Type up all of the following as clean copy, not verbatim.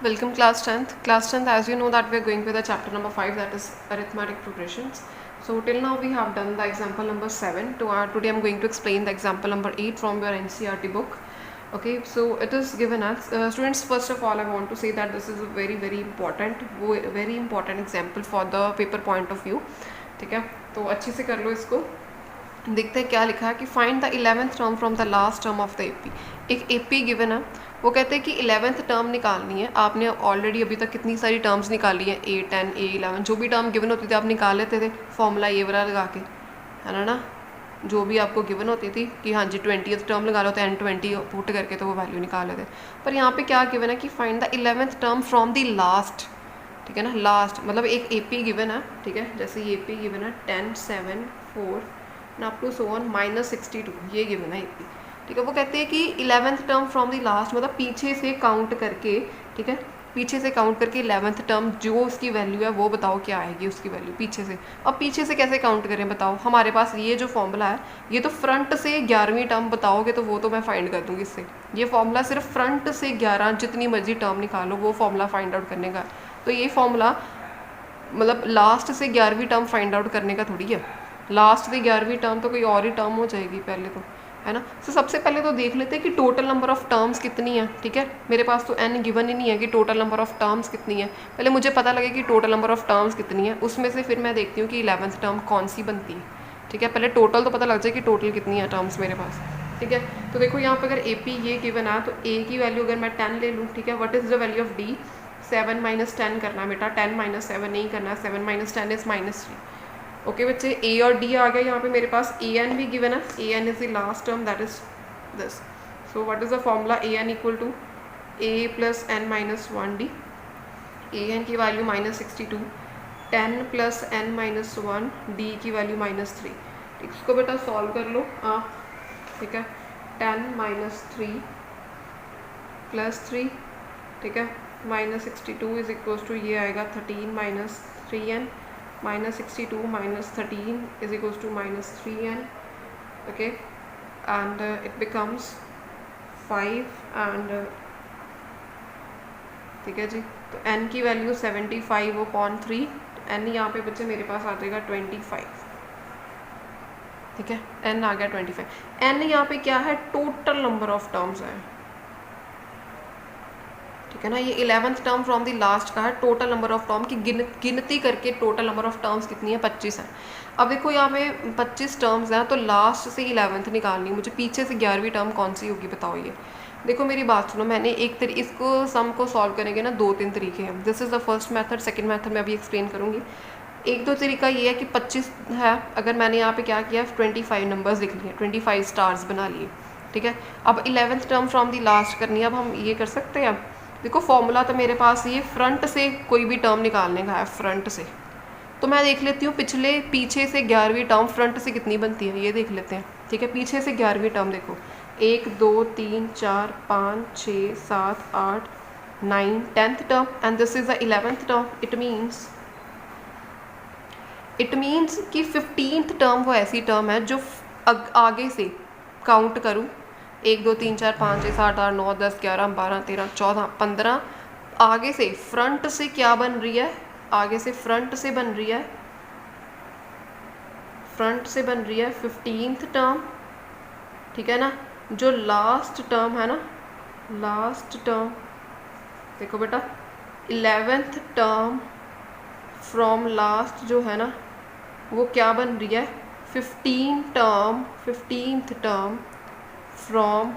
Welcome class 10th. Class 10th, as you know that we are going with the chapter number 5, that is arithmetic progressions. So till now we have done the example number 7. Today I'm going to explain the example number 8 from your NCERT book. Okay, so it is given as students, first of all I want to say that this is a very important example for the paper point of view. ठीक है, तो अच्छे से कर लो इसको. देखते हैं क्या लिखा है कि find the 11th term from the last term of the AP. एक एपी गिवन है, वो कहते हैं कि 11th टर्म निकालनी है. आपने ऑलरेडी अभी तक कितनी सारी टर्म्स निकाली हैं, A10 A11, जो भी टर्म गिवन होती थी आप निकाल लेते थे फॉर्मूला ये वाला लगा के, है ना. जो भी आपको गिवन होती थी कि हाँ जी 20th टर्म लगा लो तो N20 पुट करके तो वो वैल्यू निकाल लेते. पर यहाँ पे क्या गिवन है कि find the 11th term from the last. ठीक है ना, लास्ट मतलब एक एपी गिवन है. ठीक है, जैसे ये एपी गिवन है 10 7 4 अप टू सो ऑन -62, ये गिवन है एपी. ठीक है, वो कहते हैं कि 11th term from the last मतलब पीछे से काउंट करके, ठीक है, पीछे से काउंट करके 11th टर्म जो उसकी वैल्यू है वो बताओ क्या आएगी उसकी वैल्यू पीछे से. अब पीछे से कैसे काउंट करें बताओ. हमारे पास ये जो फॉर्मूला है ये तो फ्रंट से 11वीं टर्म बताओगे तो वो तो मैं फाइंड कर दूँगी इससे. ये फॉर्मूला सिर्फ फ्रंट से 11 जितनी मर्जी टर्म निकालो वो फॉर्मूला फाइंड आउट करने का. तो ये फॉर्मूला मतलब लास्ट से 11वीं टर्म फाइंड आउट करने का थोड़ी है. लास्ट से 11वीं टर्म तो कोई और ही टर्म हो जाएगी पहले तो, है ना. तो सबसे पहले तो देख लेते हैं कि टोटल नंबर ऑफ टर्म्स कितनी है. ठीक है, मेरे पास तो n गिवन ही नहीं है कि टोटल नंबर ऑफ टर्म्स कितनी है. पहले मुझे पता लगे कि टोटल नंबर ऑफ टर्म्स कितनी है, उसमें से फिर मैं देखती हूँ कि 11th टर्म कौन सी बनती है. ठीक है, पहले टोटल तो पता लग जाए कि टोटल कितनी है टर्म्स मेरे पास. ठीक है, तो देखो यहाँ पर अगर AP ये गिवन है तो A की वैल्यू अगर मैं 10 ले लूँ, ठीक है, what is the value of D. 7 - 10 करना बेटा, 10 - 7 नहीं करना, 7 - 10 इज़ -3. ओके बच्चे, A और D आ गया. यहाँ पे मेरे पास AN भी गिवन है. AN is the last term, that is this. So what is the formula. AN equal to A + n - 1D. AN की वैल्यू -62, 10 + n - 1, D की वैल्यू -3. इसको बेटा सॉल्व कर लो. ठीक है, 10 - 3 + 3, ठीक है, -62 इज इक्वल टू ये आएगा 13 - 3n. -62 - 13 is equals to -3n. okay, and it becomes 5 and ठीक है जी. तो n की वैल्यू 75/3. n यहाँ पे बच्चे मेरे पास आ जाएगा 25. ठीक है, n आ गया 25. n यहाँ पे क्या है, टोटल नंबर ऑफ टर्म्स है. ठीक है ना, ये 11th term from the last का है. टोटल नंबर ऑफ टर्म की गिनती करके टोटल नंबर ऑफ टर्म्स कितनी है, 25 है. अब देखो यहाँ पे 25 टर्म्स हैं तो लास्ट से 11th निकालनी है मुझे. पीछे से 11वीं टर्म कौन सी होगी बताओ. ये देखो मेरी बात सुनो, मैंने इसको सम को सॉल्व करेंगे ना 2-3 तरीके हैं. This is the first method. Second method मैं अभी एक्सप्लेन करूँगी. 1-2 तरीका ये है कि 25 है, अगर मैंने यहाँ पे क्या किया 25 नंबर्स लिख लिए, 25 स्टार्स बना लिए. ठीक है, अब 11th term from the last करनी है. अब हम ये कर सकते हैं. देखो फॉर्मूला तो मेरे पास ये फ्रंट से कोई भी टर्म निकालने का है. फ्रंट से तो मैं देख लेती हूँ पीछे से 11वीं टर्म फ्रंट से कितनी बनती है ये देख लेते हैं. ठीक है, पीछे से 11वीं टर्म देखो 1 2 3 4 5 6 7 8 9 10th term and this is the 11th term. It means कि 15th टर्म वो ऐसी टर्म है जो आगे से काउंट करूँ 1 2 3 4 5 6 7 8 9 10 11 12 13 14 15 आगे से फ्रंट से क्या बन रही है, आगे से फ्रंट से बन रही है, फ्रंट से बन रही है 15th टर्म. ठीक है ना, जो लास्ट टर्म है ना, लास्ट टर्म देखो बेटा 11th टर्म फ्रॉम लास्ट जो है ना वो क्या बन रही है, 15th टर्म फ्रॉम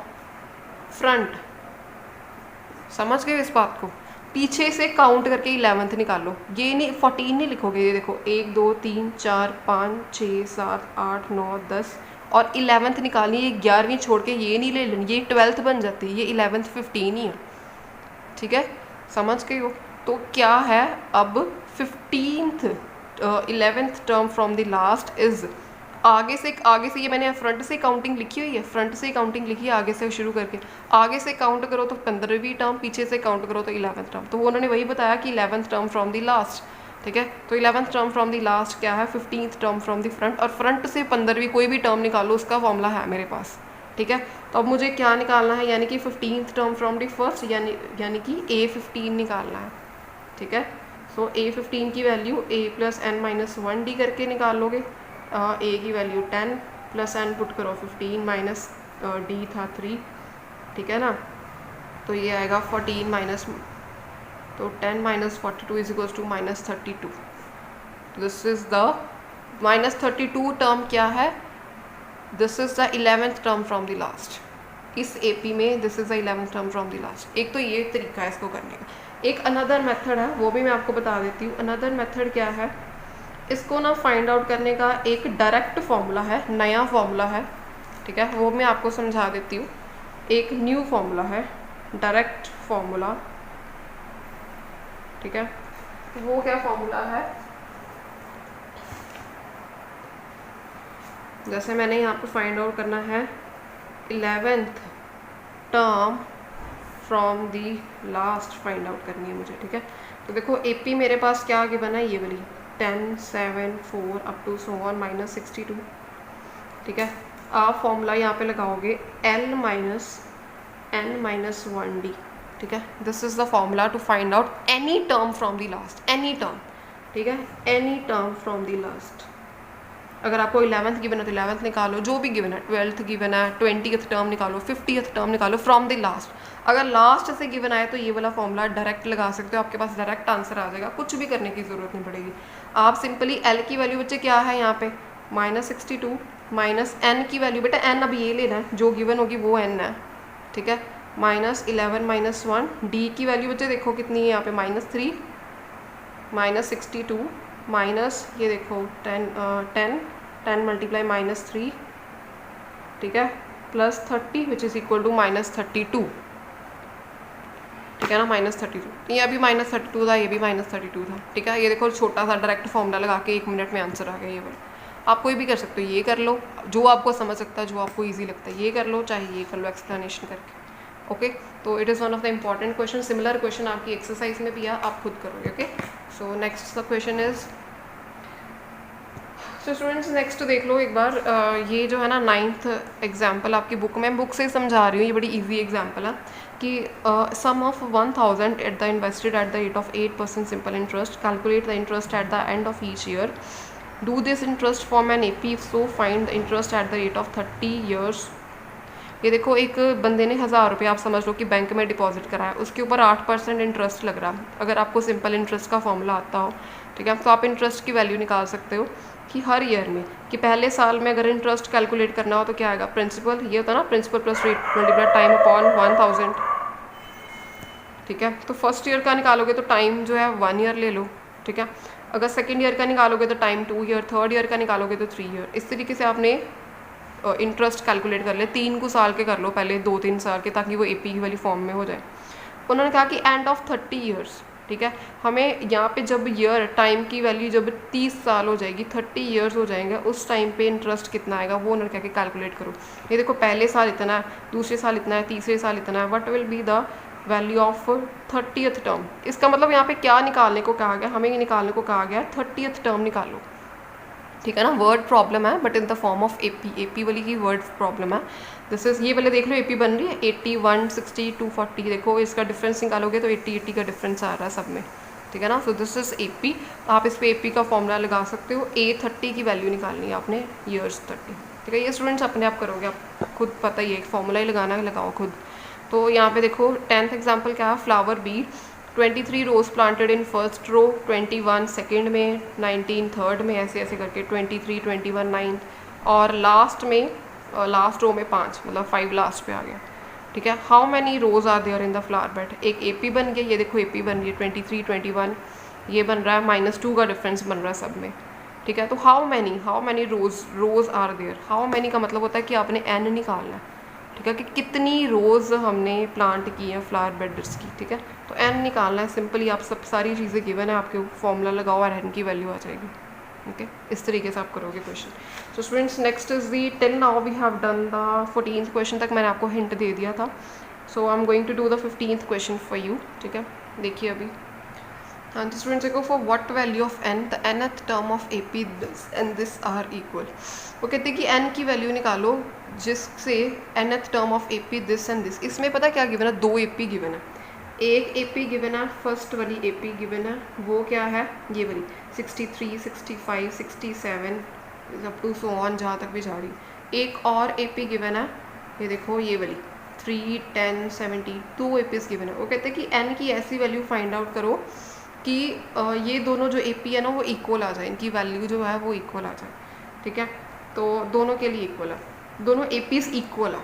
फ्रंट. समझ गए इस बात को. पीछे से काउंट करके 11th निकालो. ये नहीं 14 नहीं लिखोगे. ये देखो 1 2 3 4 5 6 7 8 9 10 और 11th निकालनी है. 11वीं छोड़ के ये नहीं ले लेनी, ये 12th बन जाती है. ये 11th 15 ही है. ठीक है, समझ गए हो. तो क्या है अब 11th term from the last is आगे से ये मैंने फ्रंट से काउंटिंग लिखी हुई है. फ्रंट से काउंटिंग लिखी है आगे से शुरू करके. आगे से काउंट करो तो 15वीं टर्म, पीछे से काउंट करो तो 11th टर्म. तो वो उन्होंने वही बताया कि 11th term from the last. ठीक है, तो 11th term from the last क्या है, 15th term from the front. और फ्रंट से 15वीं कोई भी टर्म निकालो उसका फॉर्मूला है मेरे पास. ठीक है। तो अब मुझे क्या निकालना है, यानी कि 15th term from the first, यानी कि A15 निकालना है, ठीक है। सो A15 की value a plus N minus 1d करके निकालोगे। a की वैल्यू 10 प्लस एन पुट करो 15 माइनस d था 3, ठीक है ना। तो ये आएगा 14 माइनस, तो 10 minus 42 is equals to minus 32। This is the minus 32 term क्या है, this is the 11th term from the last. इस AP में this is the 11th term from the last. एक तो ये तरीका है इसको करने का। एक अनदर मेथड है, वो भी मैं आपको बता देती हूँ। अनदर मेथड क्या है, इसको ना फाइंड आउट करने का एक डायरेक्ट फॉर्मूला है, नया फॉर्मूला है, ठीक है। वो मैं आपको समझा देती हूँ। एक न्यू फॉर्मूला है, डायरेक्ट फॉर्मूला, ठीक है। वो क्या फॉर्मूला है, जैसे मैंने यहाँ पर फाइंड आउट करना है 11th term from the last find out करनी है मुझे, ठीक है। तो देखो AP मेरे पास क्या गिवन है, ये वाली 10, 7, 4 up to so on minus 62, ठीक है। आप फॉर्मूला यहाँ पे लगाओगे L minus N minus 1D, ठीक है। This is the formula to find out any term from the last, any term, ठीक है, any term from the last. अगर आपको 11th गिवन है तो 11th निकालो, जो भी गिवन है, 12th गिवन है, 20th टर्म निकालो, 50th टर्म निकालो फ्रॉम द लास्ट। अगर लास्ट से गिवन आए तो ये वाला फॉर्मूला डायरेक्ट लगा सकते हो, आपके पास डायरेक्ट आंसर आ जाएगा, कुछ भी करने की ज़रूरत नहीं पड़ेगी। आप सिंपली L की वैल्यू बच्चे क्या है यहाँ पे माइनस 62, माइनस N की वैल्यू, बेटा N अब ये लेना है, जो गिवन होगी वो N है, ठीक है। माइनस 11 माइनस 1, D की वैल्यू बच्चे देखो कितनी है यहाँ पे माइनस 3, माइनस 62, माइनस ये देखो 10 मल्टीप्लाई माइनस 3, ठीक है, plus 30 which is equal to minus 32, ठीक है ना, माइनस 32। ये अभी माइनस 32 था, ये भी माइनस 32 था, ठीक है। ये देखो छोटा सा डायरेक्ट फॉर्मूला लगा के 1 मिनट में आंसर आ गया। ये वाला आप कोई भी कर सकते हो, ये कर लो जो आपको समझ सकता है, जो आपको ईजी लगता है, ये कर लो, चाहे ये कर लो एक्सप्लेनेशन करके, ओके। तो it is one of the important question, similar question आपकी एक्सरसाइज में भी है, आप खुद करोगे, okay. So next the question is, तो स्टूडेंट्स नेक्स्ट देख लो एक बार, ये जो है ना 9th एग्जाम्पल आपकी बुक में, बुक से ही समझा रही हूँ, ये बड़ी इजी एग्जाम्पल है कि sum of 1000 at the invested at the rate of 8% simple interest, calculate the interest at the end of each year, do this interest form an AP, if so find the interest at the rate of 30 years. ये देखो एक बंदे ने 1000 रुपये आप समझ लो कि bank में डिपॉजिट कराया, उसके ऊपर 8% इंटरेस्ट लग रहा है। अगर आपको सिंपल इंटरेस्ट का फॉर्मूला आता हो, ठीक है, तो आप इंटरेस्ट की वैल्यू निकाल सकते हो कि हर ईयर में, कि पहले साल में अगर इंटरेस्ट कैलकुलेट करना हो तो क्या आएगा, प्रिंसिपल, ये होता है ना principal plus rate multiply time upon 1000, ठीक है। तो फर्स्ट ईयर का निकालोगे तो टाइम जो है 1 ईयर ले लो, ठीक है। अगर सेकेंड ईयर का निकालोगे तो टाइम 2 ईयर, थर्ड ईयर का निकालोगे तो 3 ईयर। इस तरीके से आपने इंटरेस्ट कैलकुलेट कर ले, 3 को साल के कर लो पहले, 2-3 साल के, ताकि वो AP वाली फॉर्म में हो जाए। उन्होंने कहा कि एंड ऑफ 30 ईयर्स, ठीक है। हमें यहाँ पे जब ईयर टाइम की वैल्यू जब 30 साल हो जाएगी, 30 ईयर्स हो जाएंगे, उस टाइम पे इंटरेस्ट कितना आएगा वो उन्होंने कहा कि कैलकुलेट करो। ये देखो पहले साल इतना है, दूसरे साल इतना है, तीसरे साल इतना है, what will be the value of 30th term. इसका मतलब यहाँ पे क्या निकालने को कहा गया, हमें ये निकालने को कहा गया 30th टर्म निकालो, ठीक है ना। वर्ड प्रॉब्लम है but in the form of AP वाली की वर्ड प्रॉब्लम है। दिस इज, ये वाले देख लो AP बन रही है 80, 160, 240, देखो इसका डिफरेंस निकालोगे तो 80 का डिफरेंस आ रहा है सब में, ठीक है ना। सो दिस इज AP, आप इस पर AP का फॉर्मूला लगा सकते हो। A30 की वैल्यू निकालनी है आपने, ईयर्स 30, ठीक है। ये स्टूडेंट्स अपने आप करोगे, आप खुद पता ही है, फॉर्मूला ही लगाना है, लगाओ खुद। तो यहाँ पे देखो 10th एग्जाम्पल क्या है, flower B, 23 rose planted in first row, 21 second में, 19 थर्ड में, ऐसे ऐसे करके 23, 21 9th, और लास्ट में लास्ट रो में 5, मतलब 5 लास्ट पे आ गया, ठीक है। How many rose are there in the flower bed, एक AP बन गया, ये देखो AP बन रही है 23, 21, ये बन रहा है -2 का डिफरेंस बन रहा है सब में, ठीक है। तो how many rose are there, how many का मतलब होता है कि आपने N निकालना है, ठीक है, कि कितनी रोज़ हमने प्लांट की है फ्लावर बेड्स की, ठीक है। तो N निकालना है, सिंपली आप सब सारी चीज़ें गिवन है, आपके फॉर्मूला लगाओ और N की वैल्यू आ जाएगी, ओके। इस तरीके से आप करोगे question. So students next is the, till now we have done the 14th question तक मैंने आपको हिंट दे दिया था। So I am going to do the 15th question for you, ठीक है। देखिए अभी हाँ जी स्टूडेंट्स देखो, for what value of n the nth term of AP and this are equal. वो कहते हैं कि n की वैल्यू निकालो जिससे nth term of AP this and this. इसमें पता क्या गिवन है, 2 AP गिवन है। एक AP गिवन है, फर्स्ट वाली AP गिवन है, वो क्या है, ये वाली 63, 65, 67 अप टू सो ऑन, जहाँ तक भी जा रही। एक और AP गिवन है, ये देखो ये वाली 3, 10, 70, 2 APs गिवन है। वो कहते हैं कि n की ऐसी वैल्यू फाइंड आउट करो कि ये दोनों जो AP है ना वो इक्वल आ जाए, इनकी वैल्यू जो है वो इक्वल आ जाए। ठीक है, तो दोनों के लिए इक्वल है, दोनों APs इक्वल है।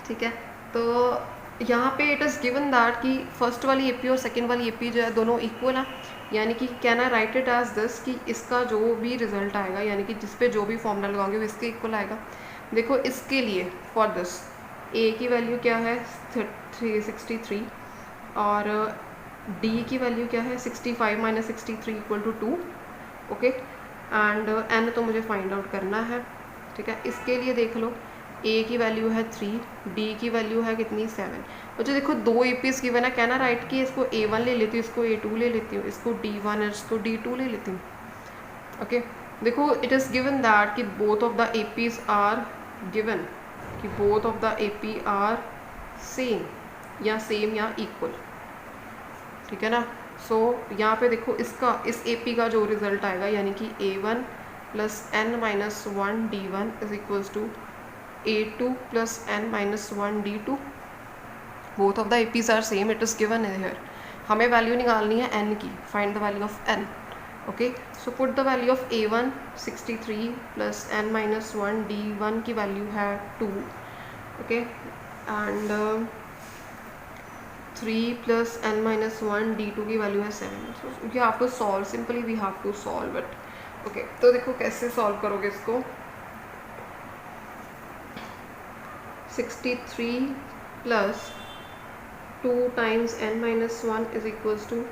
ठीक है, तो यहाँ पे इट इज़ गिवन दैट कि फर्स्ट वाली AP और सेकेंड वाली AP जो है दोनों इक्वल है, यानी कि can I write it as this कि इसका जो भी रिजल्ट आएगा, यानी कि जिस पे जो भी फॉर्मूला लगाओगे वो इसके इक्वल आएगा। देखो इसके लिए फॉर दिस A की वैल्यू क्या है 363 और D की वैल्यू क्या है 65 minus 63 equal to 2। Okay, and N तो मुझे फाइंड आउट करना है। ठीक है, इसके लिए देख लो A की वैल्यू है 3, D की वैल्यू है कितनी 7। मुझे देखो 2 APs गिवन है, कहना राइट कि इसको A1 ले लेती हूँ, इसको A2 ले लेती हूँ, इसको D1 और इसको D2 ले लेती हूँ। ओके, देखो इट इज़ गिवन दैट कि both of the APs are given, कि both of the AP are same या इक्वल। ठीक है ना, सो यहाँ पे देखो इसका इस AP का जो रिजल्ट आएगा, यानी कि A1 plus n minus 1 D1 is equals to A2 plus n minus 1 D2। Both of the APs are same, it is given here. हमें वैल्यू निकालनी है n की, find the value of n। Okay, so put the value of A1 63 plus n minus 1 D1 की value है 2। Okay, and 3 plus n minus 1 D2 की value है 7। So you have to solve, simply we have to solve it. Okay, तो देखो कैसे solve करोगे इसको। 63 plus 2 times n minus 1 is equals to,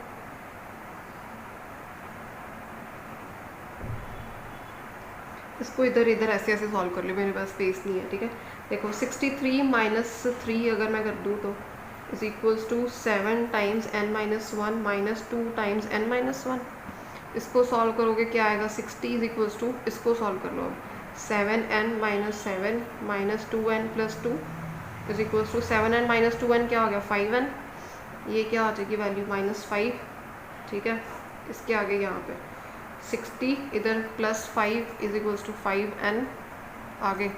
इसको इधर ऐसे सॉल्व कर लो, मेरे पास स्पेस नहीं है। ठीक है, देखो 63 माइनस 3 अगर मैं कर दूँ तो is equals to 7 times n minus 1 minus 2 times n minus 1। इसको सॉल्व करोगे क्या आएगा, 60 इज इक्वल्स टू, इसको सॉल्व कर लो अब, 7n minus 7 minus 2n plus 2 is equals to 7n minus 2n क्या हो गया 5n, ये क्या आ जाएगी वैल्यू -5। ठीक है, इसके आगे यहाँ पे 60 इधर plus 5 is equals to 5n, आगे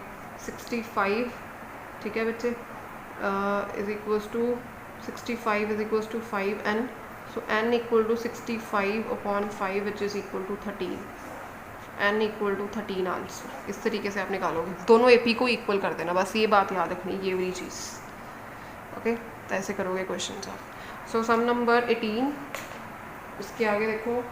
65। ठीक है बच्चे, is equals to 65 is equals to 5n, so n equal to 65 upon 5 which is equal to 13, n equal to 13 answer. इस तरीके से आप निकालोगे, दोनों AP को इक्वल कर देना, बस ये बात याद रखनी, ये वाली चीज़। ओके, तो ऐसे करोगे क्वेश्चन आप। सो सम नंबर 18, इसके आगे देखो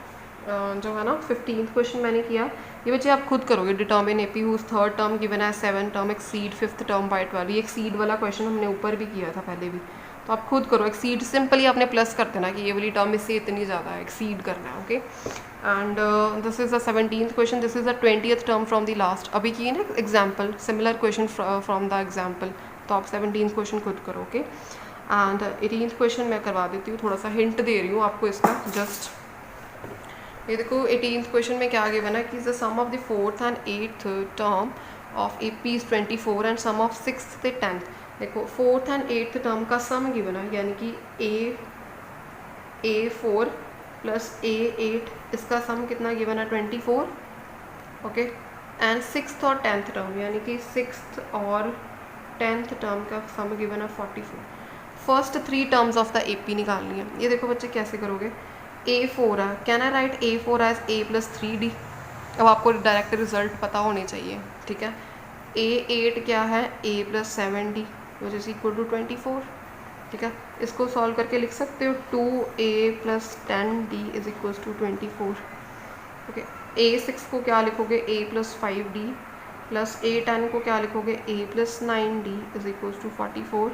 जो है ना 15th क्वेश्चन मैंने किया, ये बच्चे आप खुद करोगे। Determine AP whose third term given है 7 term exceed fifth term by 12। ये एक्सीड वाला क्वेश्चन हमने ऊपर भी किया था पहले भी, तो आप खुद करो। एक्सीड सिंपली आपने प्लस कर देना कि ये वाली टर्म इससे इतनी ज़्यादा है, एक्सीड करना है। Okay, and this is the 17th question, this is the 20th term from the last. अभी की ना example, similar question from the example, तो आप 17th क्वेश्चन खुद करो। ओके, एंड 18th क्वेश्चन मैं करवा देती हूँ, थोड़ा सा हिंट दे रही हूँ आपको इसका। जस्ट ये देखो 18th क्वेश्चन में क्या गिवन है कि the sum of the 4th and 8th term of AP is 24 and sum of 6th से 10th। देखो 4th एंड 8th टर्म का सम गिवन है, यानी कि A4 प्लस A8, इसका सम कितना गिवन है 24। ओके, एंड 6th और 10th टर्म, यानी कि 6th और 10th टर्म का सम गिवन है 44। First 3 terms of the AP निकालनी है। ये देखो बच्चे कैसे करोगे, A4 है, can I write A4 as A plus 3D। अब आपको डायरेक्ट रिजल्ट पता होने चाहिए। ठीक है, A8 क्या है A plus 7D which is equal to 24। ठीक है, इसको सॉल्व करके लिख सकते हो 2A plus 10D is equal to 24। Okay, A6 को क्या लिखोगे A plus 5D plus A10 को क्या लिखोगे A plus 9D is equal to 44।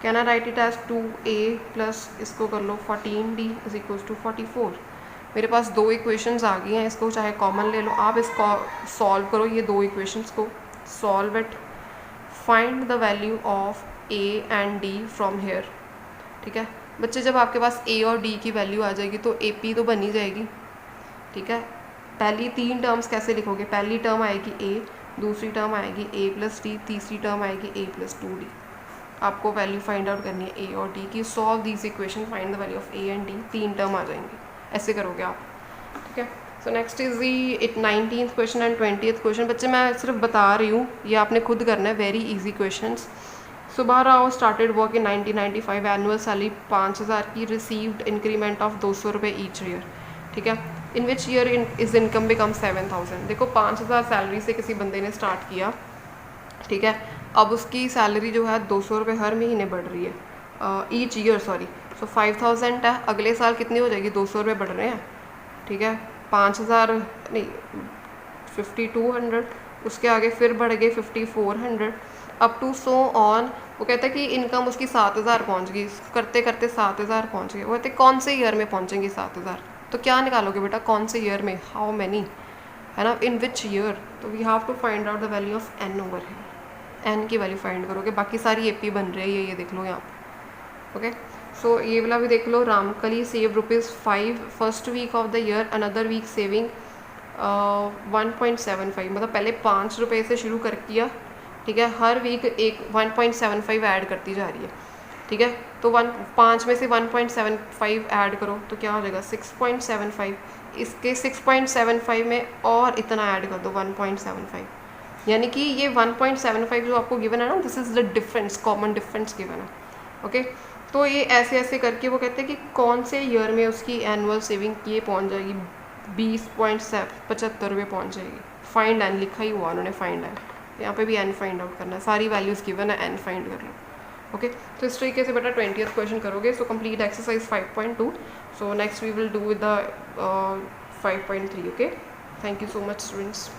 Can I write it as 2A plus इसको कर लो 14D इज इक्वल टू 44। मेरे पास 2 इक्वेशंस आ गई हैं, इसको चाहे कॉमन ले लो, आप इसको सॉल्व करो, ये 2 इक्वेशंस को solve it, find the value of A and D from here. ठीक है, बच्चे जब आपके पास ए और डी की वैल्यू आ जाएगी तो ए पी तो बन ही जाएगी, ठीक है। पहली 3 टर्म्स कैसे लिखोगे, पहली टर्म आएगी ए, दूसरी टर्म आएगी ए प्लस डी, तीसरी टर्म आएगी ए प्लस 2d। आपको वैल्यू फाइंड आउट करनी है ए और डी की। Solve these equation, find the value of A and D. 3 term आ जाएंगे, ऐसे करोगे आप, ठीक है। So next is the 19th question and 20th question. बच्चे मैं सिर्फ बता रही हूँ, ये आपने खुद करना है, very easy question. Subba Rao started work in 1995, annual salary 5000 की, रिसीव्ड इंक्रीमेंट ऑफ 200 रुपये ईच ईयर, ठीक है। In which year is income become 7000। देखो 5000 सैलरी से किसी बंदे ने स्टार्ट किया, ठीक है। अब उसकी सैलरी जो है 200 रुपये हर महीने बढ़ रही है, ईच ईयर सॉरी। सो 5000 है, अगले साल कितनी हो जाएगी, 200 रुपये बढ़ रहे हैं, ठीक है। 5000 नहीं 5200, उसके आगे फिर बढ़ गए 5400, अप टू सो ऑन। वो कहता है कि इनकम उसकी 7000 पहुँच गई, करते करते 7000 पहुँच गए। वो कहते कौन से ईयर में पहुँचेंगी 7000, तो क्या निकालोगे बेटा, कौन से ईयर में, हाउ मैनी, है ना, इन विच ईयर। तो we have to find out the value of n over है, एन की वैल्यू फाइंड करोगे। बाकी सारी ए पी बन रही है, ये देख लो यहाँ पर, ओके। सो ये वाला भी देख लो, Ramkali save ₹5 first week of the year, another week saving 1.75, मतलब पहले 5 रुपये से शुरू कर किया, ठीक है। हर वीक एक 1.75 ऐड करती जा रही है, ठीक है। तो 5 में से 1.75 ऐड करो तो क्या हो जाएगा 6.75। इसके 6.75 में और इतना ऐड कर दो 1.75, यानी कि ये 1.75 जो आपको गिवन है ना, this is the difference, common difference given है, ओके। तो ये ऐसे ऐसे करके वो कहते हैं कि कौन से ईयर में उसकी एनुअल सेविंग ये पहुंच जाएगी 20.75 रुपये पहुँच जाएगी। फाइंड एन लिखा ही हुआ उन्होंने, फाइंड एन, यहाँ पे भी एन फाइंड आउट करना है, सारी वैल्यूज़ गिवन है, एन फाइंड कर लो, ओके। तो इस तरीके से बेटा 20th क्वेश्चन करोगे। So complete exercise 5.2। So next we will do with the 5.3, okay. Thank you so much students.